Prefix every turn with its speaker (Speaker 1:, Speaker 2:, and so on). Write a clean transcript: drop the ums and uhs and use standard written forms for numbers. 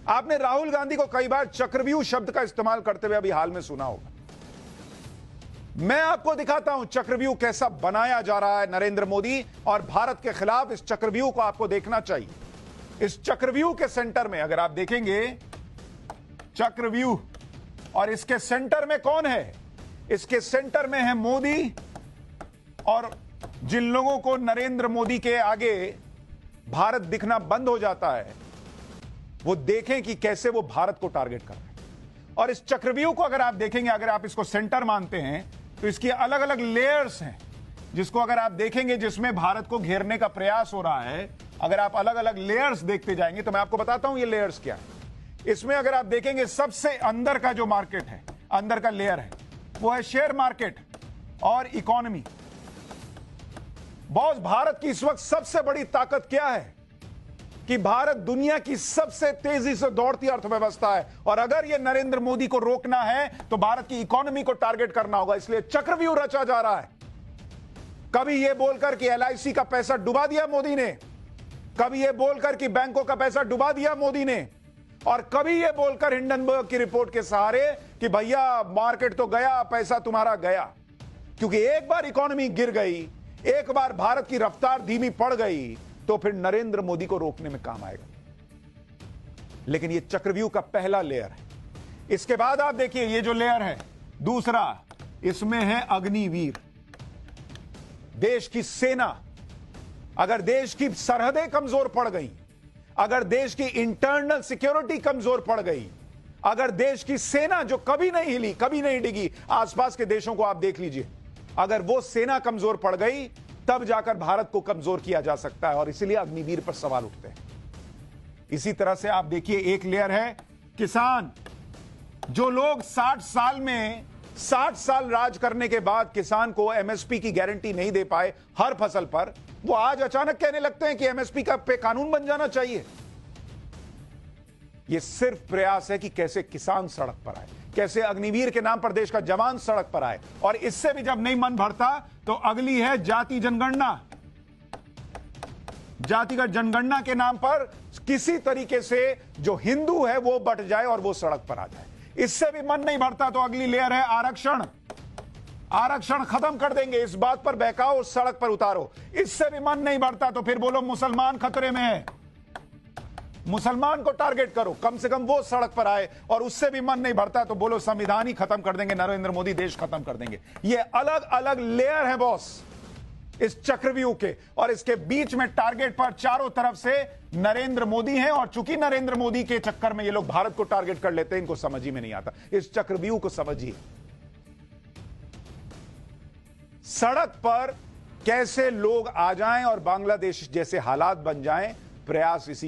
Speaker 1: आपने राहुल गांधी को कई बार चक्रव्यूह शब्द का इस्तेमाल करते हुए अभी हाल में सुना होगा। मैं आपको दिखाता हूं चक्रव्यूह कैसा बनाया जा रहा है नरेंद्र मोदी और भारत के खिलाफ। इस चक्रव्यूह को आपको देखना चाहिए। इस चक्रव्यूह के सेंटर में अगर आप देखेंगे चक्रव्यूह, और इसके सेंटर में कौन है? इसके सेंटर में है मोदी। और जिन लोगों को नरेंद्र मोदी के आगे भारत दिखना बंद हो जाता है, वो देखें कि कैसे वो भारत को टारगेट कर रहे हैं। और इस चक्रव्यूह को अगर आप देखेंगे, अगर आप इसको सेंटर मानते हैं, तो इसकी अलग अलग लेयर्स हैं, जिसको अगर आप देखेंगे जिसमें भारत को घेरने का प्रयास हो रहा है। अगर आप अलग अलग लेयर्स देखते जाएंगे तो मैं आपको बताता हूं ये लेयर्स क्या है। इसमें अगर आप देखेंगे सबसे अंदर का जो मार्केट है, अंदर का लेयर है, वो है शेयर मार्केट और इकोनॉमी। बॉस, भारत की इस वक्त सबसे बड़ी ताकत क्या है कि भारत दुनिया की सबसे तेजी से दौड़ती अर्थव्यवस्था है। और अगर यह नरेंद्र मोदी को रोकना है तो भारत की इकोनॉमी को टारगेट करना होगा। इसलिए चक्रव्यूह रचा जा रहा है। कभी यह बोलकर कि एलआईसी का पैसा डुबा दिया मोदी ने, कभी यह बोलकर कि बैंकों का पैसा डुबा दिया मोदी ने, और कभी यह बोलकर हिंडनबर्ग की रिपोर्ट के सहारे कि भैया मार्केट तो गया, पैसा तुम्हारा गया। क्योंकि एक बार इकोनॉमी गिर गई, एक बार भारत की रफ्तार धीमी पड़ गई, तो फिर नरेंद्र मोदी को रोकने में काम आएगा। लेकिन यह चक्रव्यूह का पहला लेयर है। इसके बाद आप देखिए ये जो लेयर है दूसरा, इसमें है अग्निवीर, देश की सेना। अगर देश की सरहदें कमजोर पड़ गई, अगर देश की इंटरनल सिक्योरिटी कमजोर पड़ गई, अगर देश की सेना जो कभी नहीं हिली, कभी नहीं डिगी, आसपास के देशों को आप देख लीजिए, अगर वो सेना कमजोर पड़ गई, तब जाकर भारत को कमजोर किया जा सकता है। और इसीलिए अग्निवीर पर सवाल उठते हैं। इसी तरह से आप देखिए एक लेयर है किसान। जो लोग 60 साल राज करने के बाद किसान को एमएसपी की गारंटी नहीं दे पाए हर फसल पर, वो आज अचानक कहने लगते हैं कि एमएसपी का पे कानून बन जाना चाहिए। यह सिर्फ प्रयास है कि कैसे किसान सड़क पर आए, कैसे अग्निवीर के नाम पर देश का जवान सड़क पर आए। और इससे भी जब नहीं मन भरता तो अगली है जाति जनगणना। जातिगत जनगणना के नाम पर किसी तरीके से जो हिंदू है वो बट जाए और वो सड़क पर आ जाए। इससे भी मन नहीं भरता तो अगली लेयर है आरक्षण। आरक्षण खत्म कर देंगे, इस बात पर बहकाओ, उस सड़क पर उतारो। इससे भी मन नहीं भरता तो फिर बोलो मुसलमान खतरे में है, मुसलमान को टारगेट करो, कम से कम वो सड़क पर आए। और उससे भी मन नहीं भरता तो बोलो संविधान ही खत्म कर देंगे, नरेंद्र मोदी देश खत्म कर देंगे। ये अलग अलग लेयर है बॉस इस चक्रव्यूह के। और इसके बीच में टारगेट पर चारों तरफ से नरेंद्र मोदी हैं। और चूंकि नरेंद्र मोदी के चक्कर में ये लोग भारत को टारगेट कर लेते हैं, इनको समझ ही में नहीं आता। इस चक्रव्यूह को समझिए। सड़क पर कैसे लोग आ जाएं और बांग्लादेश जैसे हालात बन जाएं, प्रयास इसी